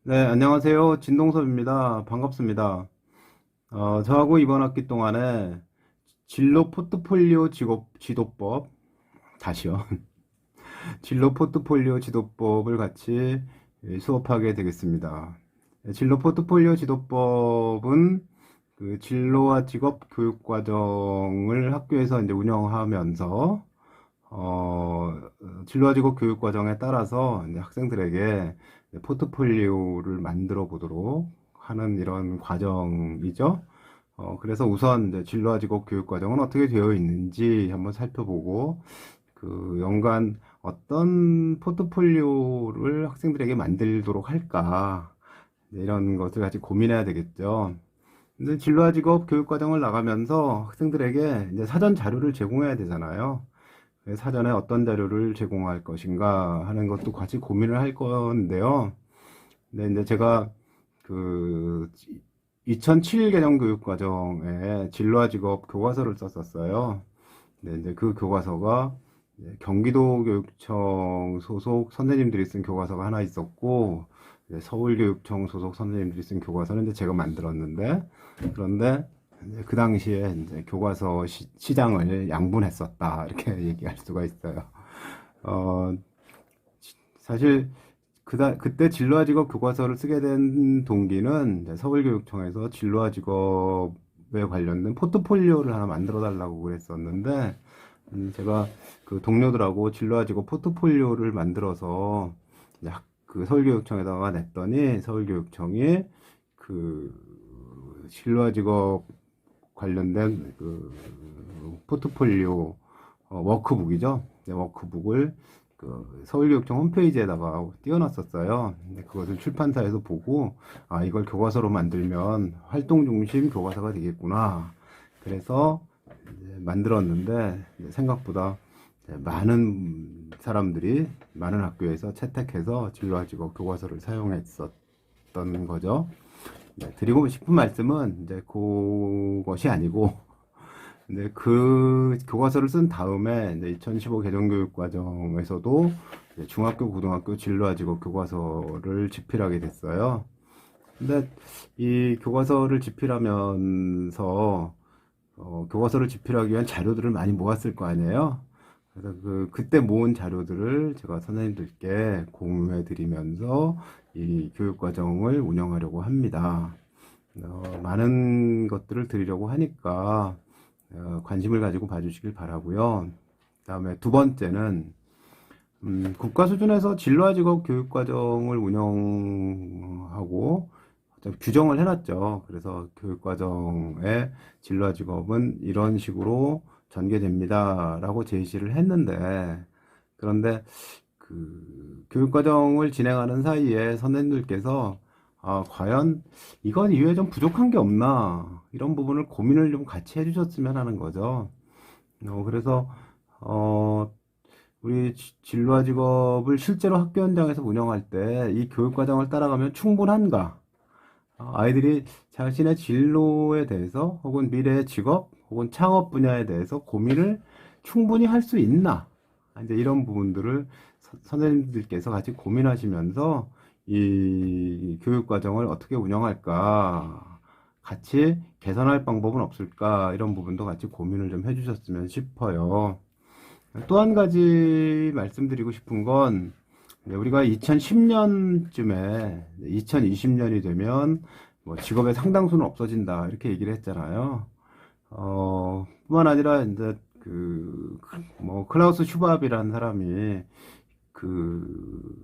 네, 안녕하세요. 진동섭입니다. 반갑습니다. 저하고 이번 학기 동안에 진로 포트폴리오 지도법, 다시요. 진로 포트폴리오 지도법을 같이 수업하게 되겠습니다. 진로 포트폴리오 지도법은 그 진로와 직업 교육 과정을 학교에서 이제 운영하면서 진로와 직업 교육 과정에 따라서 이제 학생들에게 포트폴리오를 만들어 보도록 하는 이런 과정이죠. 그래서 우선 이제 진로와 직업 교육 과정은 어떻게 되어 있는지 한번 살펴보고 그 연간 어떤 포트폴리오를 학생들에게 만들도록 할까 이런 것을 같이 고민해야 되겠죠. 근데 진로와 직업 교육 과정을 나가면서 학생들에게 이제 사전 자료를 제공해야 되잖아요. 사전에 어떤 자료를 제공할 것인가 하는 것도 같이 고민을 할 건데요. 근데 이제 제가 그 2007 개정 교육 과정에 진로와 직업 교과서를 썼었어요. 근데 이제 그 교과서가 이제 경기도 교육청 소속 선생님들이 쓴 교과서가 하나 있었고, 이제 서울교육청 소속 선생님들이 쓴 교과서는 이제 제가 만들었는데, 그런데 이제 그 당시에 이제 교과서 시장을 양분했었다 이렇게 얘기할 수가 있어요. 어, 사실 그때 진로와 직업 교과서를 쓰게 된 동기는 이제 서울교육청에서 진로와 직업에 관련된 포트폴리오를 하나 만들어 달라고 그랬었는데, 제가 그 동료들하고 진로와 직업 포트폴리오를 만들어서 이제 그 서울교육청에다가 냈더니 서울교육청이 그 진로와 직업 관련된 그 포트폴리오 워크북이죠. 네, 워크북을 그 서울교육청 홈페이지에다가 띄워놨었어요. 근데 그것을 출판사에서 보고 아 이걸 교과서로 만들면 활동 중심 교과서가 되겠구나. 그래서 이제 만들었는데 이제 생각보다 이제 많은 사람들이 많은 학교에서 채택해서 진로와 직업 교과서를 사용했었던 거죠. 네, 드리고 싶은 말씀은 이제 그것이 아니고, 근데 그 교과서를 쓴 다음에 이제 2015 개정교육과정에서도 이제 중학교, 고등학교 진로와 직업 교과서를 집필하게 됐어요. 근데 이 교과서를 집필하면서 교과서를 집필하기 위한 자료들을 많이 모았을 거 아니에요. 그래서 그때 모은 자료들을 제가 선생님들께 공유해 드리면서 이 교육 과정을 운영하려고 합니다. 많은 것들을 드리려고 하니까 관심을 가지고 봐주시길 바라고요. 그다음에 두 번째는 국가 수준에서 진로와 직업 교육 과정을 운영하고 규정을 해놨죠. 그래서 교육 과정의 진로와 직업은 이런 식으로 전개됩니다라고 제시를 했는데 그런데 그 교육 과정을 진행하는 사이에 선생님들께서 과연 이건 이외에 좀 부족한 게 없나 이런 부분을 고민을 좀 같이 해주셨으면 하는 거죠. 그래서 어, 우리 진로와 직업을 실제로 학교 현장에서 운영할 때 이 교육 과정을 따라가면 충분한가? 아이들이 자신의 진로에 대해서 혹은 미래의 직업 혹은 창업 분야에 대해서 고민을 충분히 할 수 있나? 이제 이런 부분들을 선생님들께서 같이 고민하시면서 이 교육 과정을 어떻게 운영할까? 같이 개선할 방법은 없을까? 이런 부분도 같이 고민을 좀 해주셨으면 싶어요. 또 한 가지 말씀드리고 싶은 건 우리가 2010년쯤에 2020년이 되면 뭐 직업의 상당수는 없어진다 이렇게 얘기를 했잖아요. 뿐만 아니라 이제 그 뭐 클라우스 슈밥이라는 사람이 그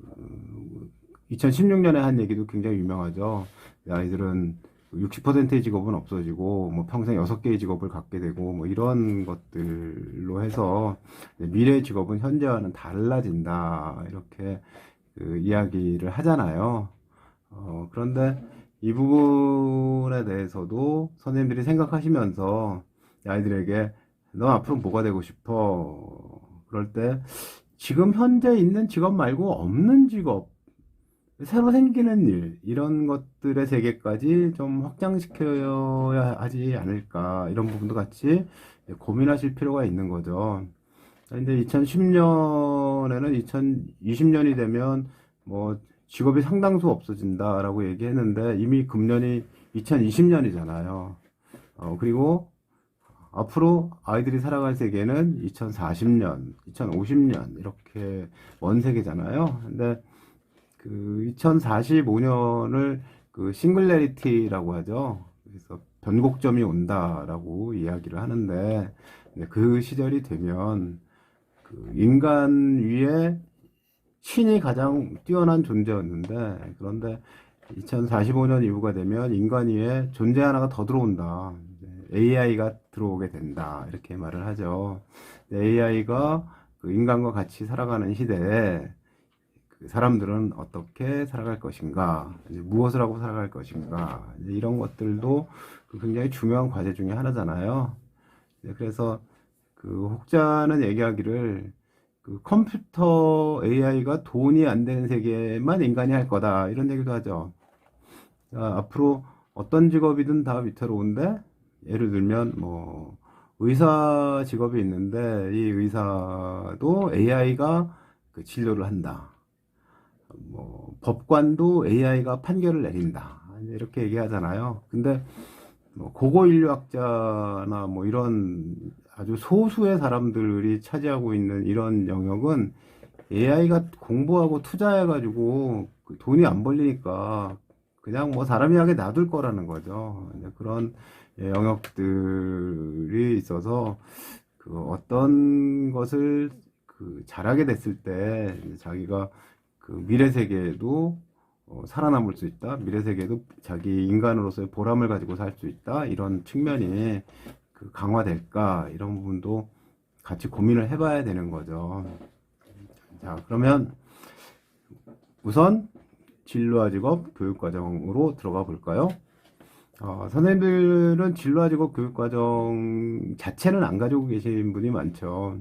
2016년에 한 얘기도 굉장히 유명하죠. 아이들은 60%의 직업은 없어지고 뭐 평생 6개의 직업을 갖게 되고 뭐 이런 것들로 해서 미래의 직업은 현재와는 달라진다 이렇게 그 이야기를 하잖아요. 그런데 이 부분에 대해서도 선생님들이 생각하시면서 아이들에게 너 앞으로 뭐가 되고 싶어? 그럴 때 지금 현재 있는 직업 말고 없는 직업 새로 생기는 일, 이런 것들의 세계까지 좀 확장시켜야 하지 않을까, 이런 부분도 같이 고민하실 필요가 있는 거죠. 근데 2010년에는 2020년이 되면 뭐 직업이 상당수 없어진다라고 얘기했는데 이미 금년이 2020년이잖아요. 그리고 앞으로 아이들이 살아갈 세계는 2040년, 2050년 이렇게 먼 세계잖아요. 근데 그 2045년을 그 싱글레리티라고 하죠. 그래서 변곡점이 온다라고 이야기를 하는데 그 시절이 되면 그 인간 위에 신이 가장 뛰어난 존재였는데 그런데 2045년 이후가 되면 인간 위에 존재 하나가 더 들어온다. AI가 들어오게 된다. 이렇게 말을 하죠. AI가 그 인간과 같이 살아가는 시대에 그 사람들은 어떻게 살아갈 것인가, 이제 무엇을 하고 살아갈 것인가, 이제 이런 것들도 그 굉장히 중요한 과제 중에 하나잖아요. 그래서 그 혹자는 얘기하기를 그 컴퓨터 AI가 돈이 안 되는 세계만 인간이 할 거다 이런 얘기도 하죠. 앞으로 어떤 직업이든 다 위태로운데 예를 들면 뭐 의사 직업이 있는데 이 의사도 AI가 그 진료를 한다. 뭐 법관도 AI가 판결을 내린다. 이렇게 얘기하잖아요. 근데 뭐 고고 인류학자나 뭐 이런 아주 소수의 사람들이 차지하고 있는 이런 영역은 AI가 공부하고 투자해가지고 그 돈이 안 벌리니까 그냥 뭐 사람이 하게 놔둘 거라는 거죠. 이제 그런 영역들이 있어서 그 어떤 것을 그 잘하게 됐을 때 자기가 그 미래 세계에도 살아남을 수 있다. 미래 세계에도 자기 인간으로서의 보람을 가지고 살 수 있다. 이런 측면이 그 강화될까 이런 부분도 같이 고민을 해봐야 되는 거죠. 자, 그러면 우선 진로와 직업 교육과정으로 들어가 볼까요? 선생님들은 진로와 직업 교육과정 자체는 안 가지고 계신 분이 많죠.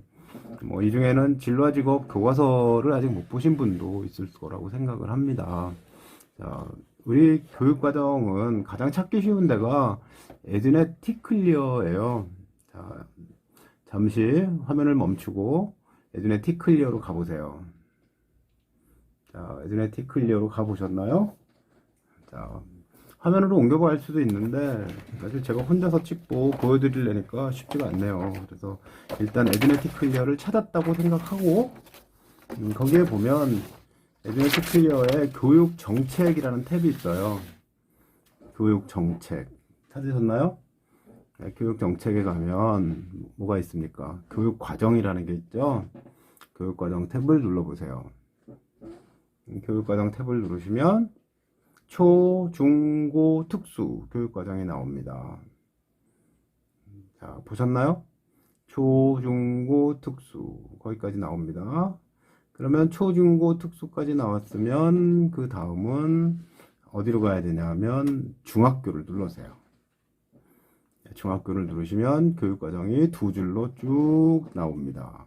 뭐, 이 중에는 진로와 직업 교과서를 아직 못 보신 분도 있을 거라고 생각을 합니다. 자, 우리 교육과정은 가장 찾기 쉬운 데가 에듀넷 티클리어예요. 자, 잠시 화면을 멈추고 에듀넷 티클리어로 가보세요. 자, 에듀넷 티클리어로 가보셨나요? 자, 화면으로 옮겨갈 수도 있는데 사실 제가 혼자서 찍고 보여드리려니까 쉽지가 않네요. 그래서 일단 에듀넷 티클리어를 찾았다고 생각하고 거기에 보면 에듀넷 티클리어에 교육 정책이라는 탭이 있어요. 교육 정책 찾으셨나요? 네, 교육 정책에 가면 뭐가 있습니까? 교육 과정이라는 게 있죠. 교육 과정 탭을 눌러보세요. 교육 과정 탭을 누르시면 초, 중, 고, 특수 교육 과정이 나옵니다. 자, 보셨나요? 초, 중, 고, 특수 거기까지 나옵니다. 그러면 초, 중, 고, 특수까지 나왔으면 그 다음은 어디로 가야 되냐면 중학교를 눌러세요. 중학교를 누르시면 교육과정이 두 줄로 쭉 나옵니다.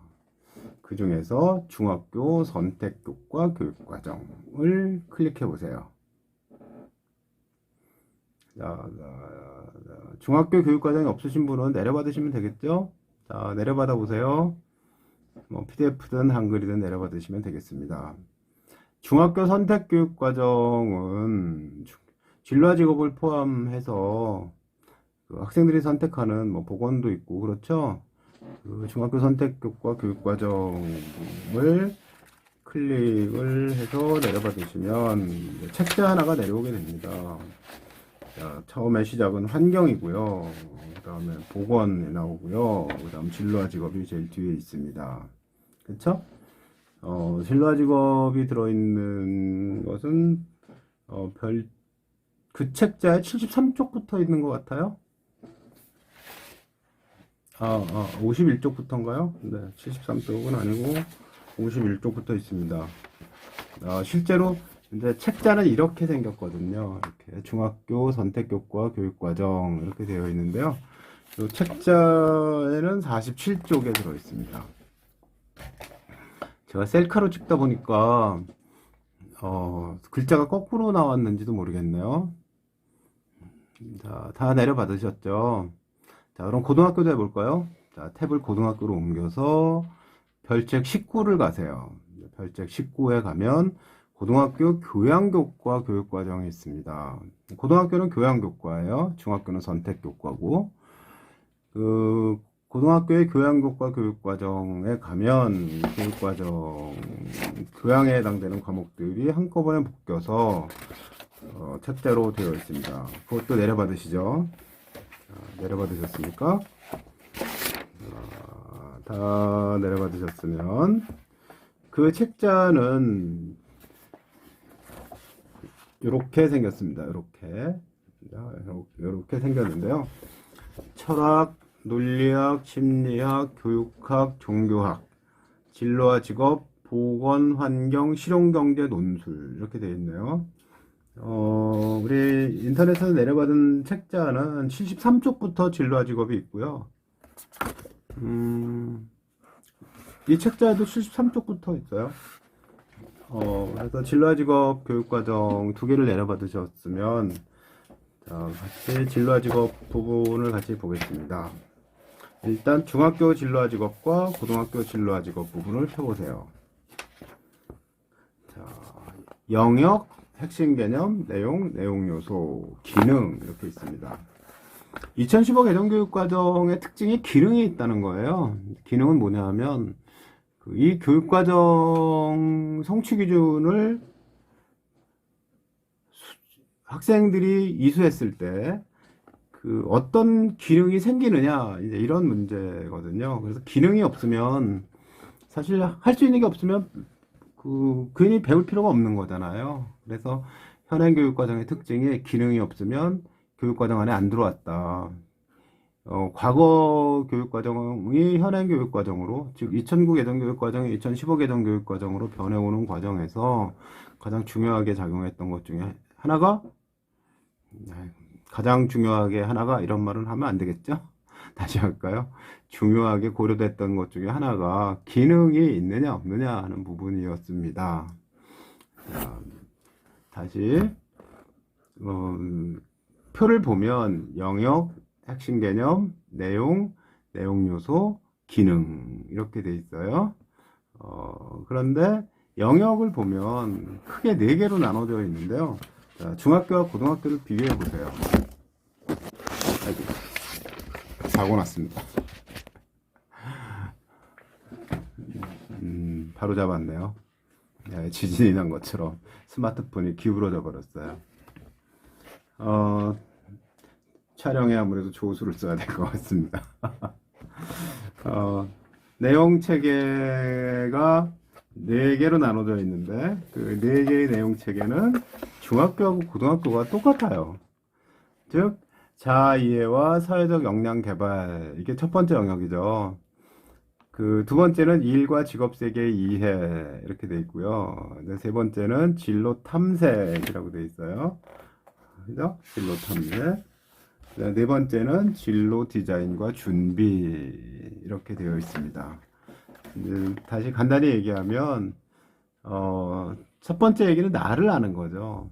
그 중에서 중학교 선택교과 교육과정을 클릭해 보세요. 자, 중학교 교육과정이 없으신 분은 내려받으시면 되겠죠? 자, 내려받아 보세요. 뭐 PDF든 한글이든 내려받으시면 되겠습니다. 중학교 선택교육과정은 진로와 직업을 포함해서 그 학생들이 선택하는 뭐 보건도 있고 그렇죠. 그 중학교 선택교과 교육과정을 클릭을 해서 내려받으시면 책자 하나가 내려오게 됩니다. 자, 처음에 시작은 환경이고요. 그 다음에 보건이 나오고요. 그 다음 진로와 직업이 제일 뒤에 있습니다. 그쵸? 진로와 직업이 들어있는 것은 그 책자에 73쪽부터 있는 것 같아요. 51쪽부터인가요? 네, 73쪽은 아니고 51쪽부터 있습니다. 실제로 이제 책자는 이렇게 생겼거든요. 이렇게 중학교 선택교과 교육과정 이렇게 되어 있는데요. 이 책자에는 47쪽에 들어 있습니다. 제가 셀카로 찍다 보니까 글자가 거꾸로 나왔는지도 모르겠네요. 자, 다 내려받으셨죠? 자, 그럼 고등학교도 해볼까요? 자, 탭을 고등학교로 옮겨서 별책 19를 가세요. 별책 19에 가면 고등학교 교양교과 교육과정이 있습니다. 고등학교는 교양교과예요. 중학교는 선택교과고, 그 고등학교의 교양교과 교육과정에 가면 교육과정 교양에 해당되는 과목들이 한꺼번에 묶여서 책자로 되어 있습니다. 그것도 내려받으시죠? 내려받으셨습니까? 다 내려받으셨으면 그 책자는 이렇게 생겼습니다. 이렇게 생겼는데요. 철학, 논리학, 심리학, 교육학, 종교학, 진로와 직업, 보건, 환경, 실용경제, 논술 이렇게 되어 있네요. 우리 인터넷에서 내려받은 책자는 73쪽부터 진로와 직업이 있고요. 이 책자에도 73쪽부터 있어요. 그래서 진로와 직업 교육과정 두 개를 내려받으셨으면, 자, 같이 진로와 직업 부분을 같이 보겠습니다. 일단 중학교 진로와 직업과 고등학교 진로와 직업 부분을 펴보세요. 자, 영역, 핵심 개념, 내용 요소, 기능 이렇게 있습니다. 2015 개정교육과정의 특징이 기능이 있다는 거예요. 기능은 뭐냐 하면 이 교육과정 성취 기준을 학생들이 이수했을 때 그 어떤 기능이 생기느냐, 이제 이런 문제거든요. 그래서 기능이 없으면 사실 할 수 있는 게 없으면 괜히 배울 필요가 없는 거잖아요. 그래서 현행 교육과정의 특징이 기능이 없으면 교육과정 안에 안 들어왔다. 과거 교육과정이 현행 교육과정으로, 즉 2009 개정교육과정이 2015 개정교육과정으로 변해오는 과정에서 가장 중요하게 작용했던 것 중에 하나가, 가장 중요하게 하나가, 이런 말은 하면 안 되겠죠? 다시 할까요? 중요하게 고려됐던 것 중에 하나가 기능이 있느냐 없느냐 하는 부분이었습니다. 자, 다시 표를 보면 영역, 핵심 개념, 내용 요소, 기능 이렇게 돼 있어요. 그런데 영역을 보면 크게 4개로 나눠져 있는데요. 자, 중학교와 고등학교를 비교해 보세요. 아이고, 사고 났습니다. 바로 잡았네요. 지진이 난 것처럼 스마트폰이 기울어져 버렸어요. 촬영에 아무래도 조수를 써야 될 것 같습니다. 내용 체계가 4개로 나눠져 있는데 그 4개의 내용 체계는 중학교하고 고등학교가 똑같아요. 즉 자아 이해와 사회적 역량 개발, 이게 첫 번째 영역이죠. 그 두 번째는 일과 직업 세계의 이해 이렇게 돼 있고요. 세 번째는 진로 탐색이라고 돼 있어요. 그죠? 진로 탐색. 네 번째는 진로 디자인과 준비 이렇게 되어 있습니다. 다시 간단히 얘기하면 첫 번째 얘기는 나를 아는 거죠.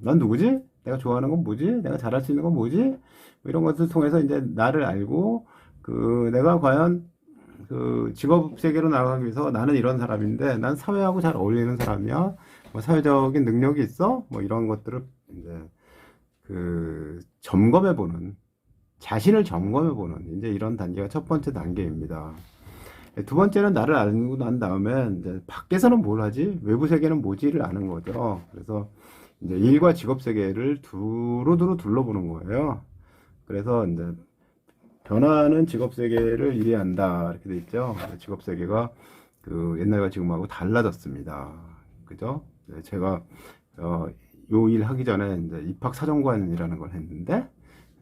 난 누구지? 내가 좋아하는 건 뭐지? 내가 잘할 수 있는 건 뭐지? 뭐 이런 것을 통해서 이제 나를 알고 내가 과연 직업 세계로 나가기 위해서 나는 이런 사람인데 난 사회하고 잘 어울리는 사람이야? 뭐 사회적인 능력이 있어? 뭐 이런 것들을 이제 점검해보는, 자신을 점검해보는, 이제 이런 단계가 첫 번째 단계입니다. 두 번째는 나를 알고 난 다음에, 이제 밖에서는 뭘 하지? 외부 세계는 뭐지를 아는 거죠. 그래서 이제 일과 직업 세계를 두루두루 둘러보는 거예요. 그래서 이제 변화하는 직업 세계를 이해한다. 이렇게 돼 있죠. 직업 세계가 옛날과 지금하고 달라졌습니다. 그죠? 제가, 요 일 하기 전에 이제 입학사정관이라는 걸 했는데,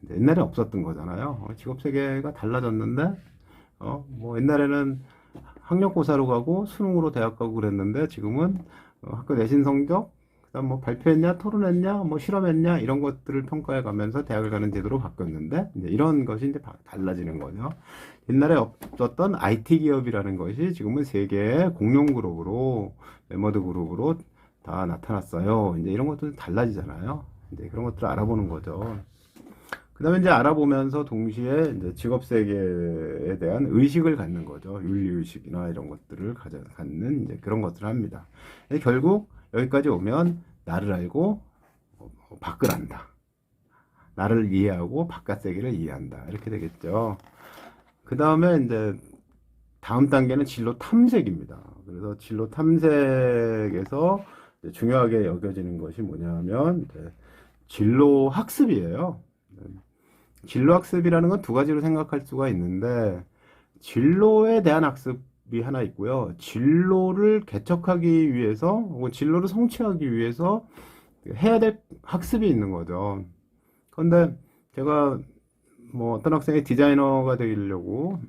옛날에 없었던 거잖아요. 직업 세계가 달라졌는데, 뭐 옛날에는 학력고사로 가고 수능으로 대학 가고 그랬는데, 지금은 학교 내신 성적, 그다음 뭐 발표했냐, 토론했냐, 뭐 실험했냐, 이런 것들을 평가해 가면서 대학을 가는 제도로 바뀌었는데, 이제 이런 것이 이제 달라지는 거죠. 옛날에 없었던 IT 기업이라는 것이 지금은 세계의 공룡 그룹으로, 메머드 그룹으로 다 나타났어요. 이제 이런 것도 달라지잖아요. 이제 그런 것들을 알아보는 거죠. 그다음에 이제 알아보면서 동시에 이제 직업 세계에 대한 의식을 갖는 거죠. 윤리 의식이나 이런 것들을 갖는 이제 그런 것들을 합니다. 결국 여기까지 오면 나를 알고 밖을 안다. 나를 이해하고 바깥 세계를 이해한다. 이렇게 되겠죠. 그 다음에 이제 다음 단계는 진로 탐색입니다. 그래서 진로 탐색에서 중요하게 여겨지는 것이 뭐냐면 진로 학습이에요. 진로 학습이라는 건 두 가지로 생각할 수가 있는데 진로에 대한 학습이 하나 있고요. 진로를 개척하기 위해서 혹은 진로를 성취하기 위해서 해야 될 학습이 있는 거죠. 그런데 제가 뭐 어떤 학생이 디자이너가 되려고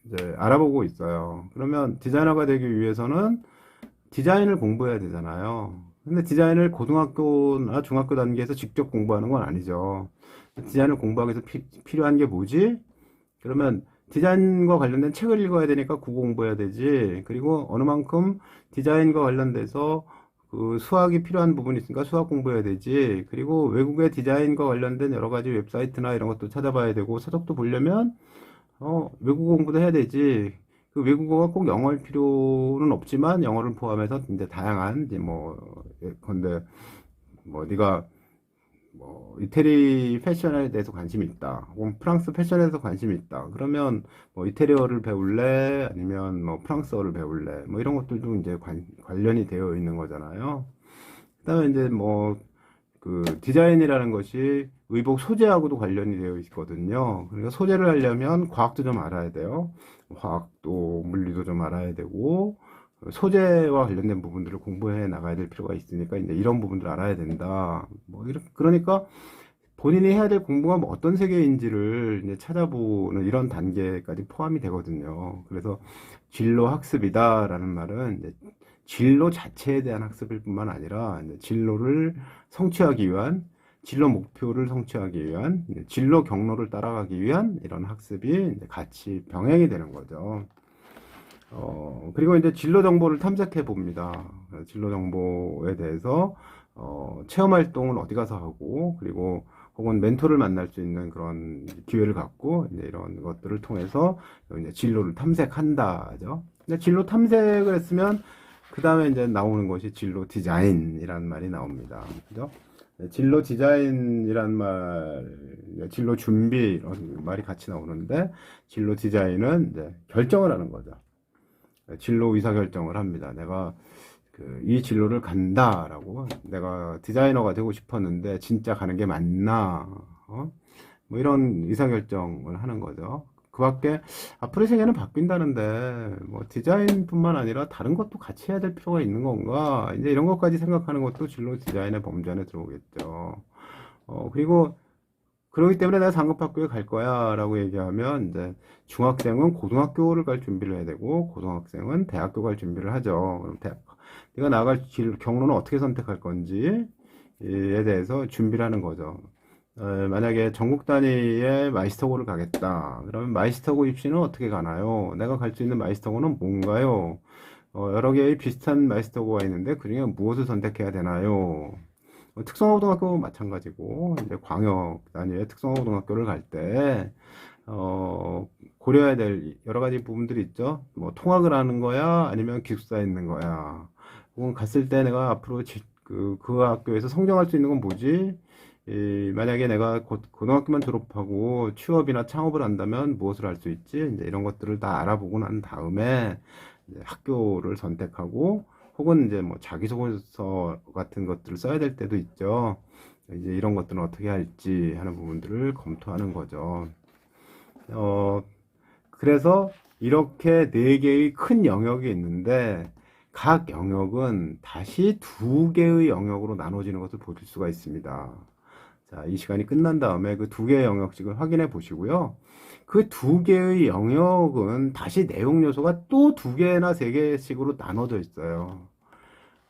이제 알아보고 있어요. 그러면 디자이너가 되기 위해서는 디자인을 공부해야 되잖아요. 근데 디자인을 고등학교나 중학교 단계에서 직접 공부하는 건 아니죠. 디자인을 공부하기 위해서 필요한 게 뭐지? 그러면 디자인과 관련된 책을 읽어야 되니까 그거 공부해야 되지. 그리고 어느 만큼 디자인과 관련돼서 그 수학이 필요한 부분이 있으니까 수학 공부해야 되지. 그리고 외국의 디자인과 관련된 여러 가지 웹사이트나 이런 것도 찾아봐야 되고 서적도 보려면 외국어 공부도 해야 되지. 그 외국어가 꼭 영어일 필요는 없지만 영어를 포함해서 이제 다양한 이제 뭐 건데 뭐 네가 뭐 이태리 패션에 대해서 관심이 있다. 혹은 프랑스 패션에 대해서 관심이 있다. 그러면 뭐 이태리어를 배울래? 아니면 뭐 프랑스어를 배울래? 뭐 이런 것들도 이제 관련이 되어 있는 거잖아요. 그다음에 이제 뭐 그 디자인이라는 것이 의복 소재하고도 관련이 되어 있거든요. 그러니까 소재를 하려면 과학도 좀 알아야 돼요. 화학도 물리도 좀 알아야 되고 소재와 관련된 부분들을 공부해 나가야 될 필요가 있으니까 이제 이런 부분들을 알아야 된다. 뭐 이렇게 그러니까 본인이 해야 될 공부가 뭐 어떤 세계인지를 이제 찾아보는 이런 단계까지 포함이 되거든요. 그래서 진로 학습이다라는 말은 이제 진로 자체에 대한 학습일 뿐만 아니라 이제 진로를 성취하기 위한 진로 목표를 성취하기 위한 진로 경로를 따라가기 위한 이런 학습이 이제 같이 병행이 되는 거죠. 그리고 이제 진로 정보를 탐색해 봅니다. 진로 정보에 대해서 체험 활동을 어디 가서 하고 그리고 혹은 멘토를 만날 수 있는 그런 기회를 갖고 이제 이런 것들을 통해서 이제 진로를 탐색한다죠. 근데 진로 탐색을 했으면 그 다음에 이제 나오는 것이 진로 디자인이라는 말이 나옵니다. 그죠? 진로 디자인이란 말, 진로 준비 이런 말이 같이 나오는데 진로 디자인은 이제 결정을 하는 거죠. 진로 의사 결정을 합니다. 내가 이 진로를 간다라고 내가 디자이너가 되고 싶었는데 진짜 가는 게 맞나? 뭐 이런 의사 결정을 하는 거죠. 그 밖에 앞으로의 세계는 바뀐다는데 뭐 디자인뿐만 아니라 다른 것도 같이 해야 될 필요가 있는 건가? 이제 이런 것까지 생각하는 것도 진로 디자인의 범주 안에 들어오겠죠. 그리고 그렇기 때문에 내가 상급학교에 갈 거야 라고 얘기하면 이제 중학생은 고등학교를 갈 준비를 해야 되고 고등학생은 대학교 갈 준비를 하죠. 그럼 네가 나갈 경로는 어떻게 선택할 건지에 대해서 준비를 하는 거죠. 만약에 전국 단위의 마이스터고를 가겠다. 그러면 마이스터고 입시는 어떻게 가나요? 내가 갈 수 있는 마이스터고는 뭔가요? 여러 개의 비슷한 마이스터고가 있는데 그중에 무엇을 선택해야 되나요? 특성화고등학교 마찬가지고 이제 광역 단위의 특성화고등학교를 갈 때 고려해야 될 여러 가지 부분들이 있죠. 뭐 통학을 하는 거야, 아니면 기숙사에 있는 거야. 혹은 갔을 때 내가 앞으로 그 학교에서 성장할 수 있는 건 뭐지? 만약에 내가 고등학교만 졸업하고 취업이나 창업을 한다면 무엇을 할 수 있지? 이제 이런 것들을 다 알아보고 난 다음에 이제 학교를 선택하고 혹은 이제 뭐 자기소개서 같은 것들을 써야 될 때도 있죠. 이제 이런 것들은 어떻게 할지 하는 부분들을 검토하는 거죠. 그래서 이렇게 네 개의 큰 영역이 있는데 각 영역은 다시 두 개의 영역으로 나눠지는 것을 볼 수가 있습니다. 자, 이 시간이 끝난 다음에 그 두 개의 영역씩을 확인해 보시고요. 그 두 개의 영역은 다시 내용 요소가 또 두 개나 세 개씩으로 나눠져 있어요.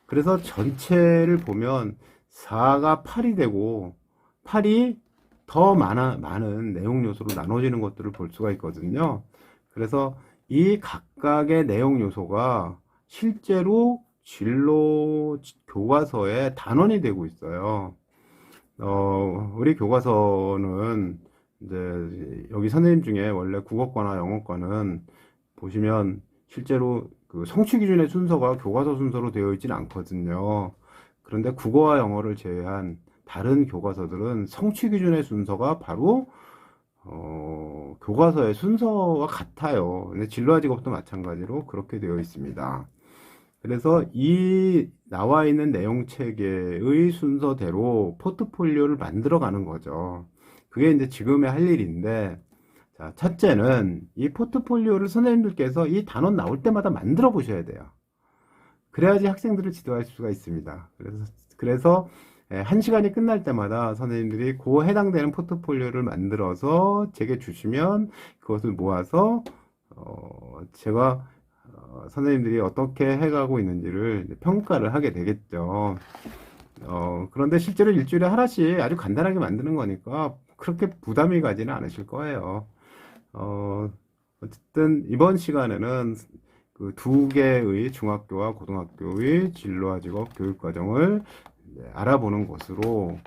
그래서 전체를 보면 4가 8이 되고 8이 더 많은 내용 요소로 나눠지는 것들을 볼 수가 있거든요. 그래서 이 각각의 내용 요소가 실제로 진로 교과서에 단원이 되고 있어요. 우리 교과서는 이제 여기 선생님 중에 원래 국어과나 영어과는 보시면 실제로 그 성취 기준의 순서가 교과서 순서로 되어 있지는 않거든요. 그런데 국어와 영어를 제외한 다른 교과서들은 성취 기준의 순서가 바로 교과서의 순서와 같아요. 근데 진로와 직업도 마찬가지로 그렇게 되어 있습니다. 그래서 이 나와 있는 내용 체계의 순서대로 포트폴리오를 만들어 가는 거죠. 그게 이제 지금의 할 일인데, 자, 첫째는 이 포트폴리오를 선생님들께서 이 단원 나올 때마다 만들어 보셔야 돼요. 그래야지 학생들을 지도할 수가 있습니다. 그래서 한 시간이 끝날 때마다 선생님들이 그 해당되는 포트폴리오를 만들어서 제게 주시면 그것을 모아서 제가 선생님들이 어떻게 해가고 있는지를 평가를 하게 되겠죠. 그런데 실제로 일주일에 하나씩 아주 간단하게 만드는 거니까 그렇게 부담이 가지는 않으실 거예요. 어, 어쨌든 이번 시간에는 그 두 개의 중학교와 고등학교의 진로와 직업 교육과정을 알아보는 것으로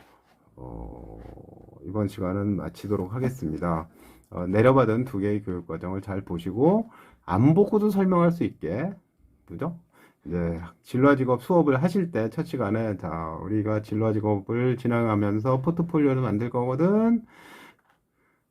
이번 시간은 마치도록 하겠습니다. 내려받은 두 개의 교육과정을 잘 보시고 안 보고도 설명할 수 있게, 그죠? 이제 진로와 직업 수업을 하실 때 첫 시간에 자 우리가 진로와 직업을 진행하면서 포트폴리오를 만들 거거든.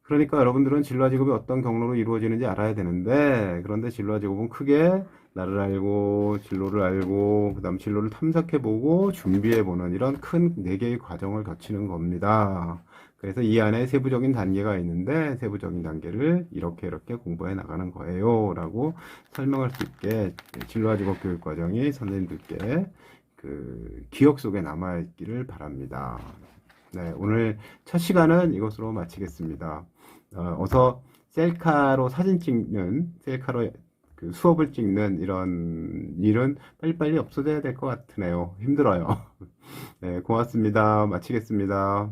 그러니까 여러분들은 진로와 직업이 어떤 경로로 이루어지는지 알아야 되는데, 그런데 진로와 직업은 크게 나를 알고 진로를 알고 그다음 진로를 탐색해보고 준비해보는 이런 큰 네 개의 과정을 거치는 겁니다. 그래서 이 안에 세부적인 단계가 있는데 세부적인 단계를 이렇게 이렇게 공부해 나가는 거예요 라고 설명할 수 있게 진로와 직업 교육 과정이 선생님들께 그 기억 속에 남아 있기를 바랍니다. 네, 오늘 첫 시간은 이것으로 마치겠습니다. 어서 셀카로 사진 찍는, 셀카로 그 수업을 찍는 이런 일은 빨리빨리 없어져야 될 것 같으네요. 힘들어요. 네, 고맙습니다. 마치겠습니다.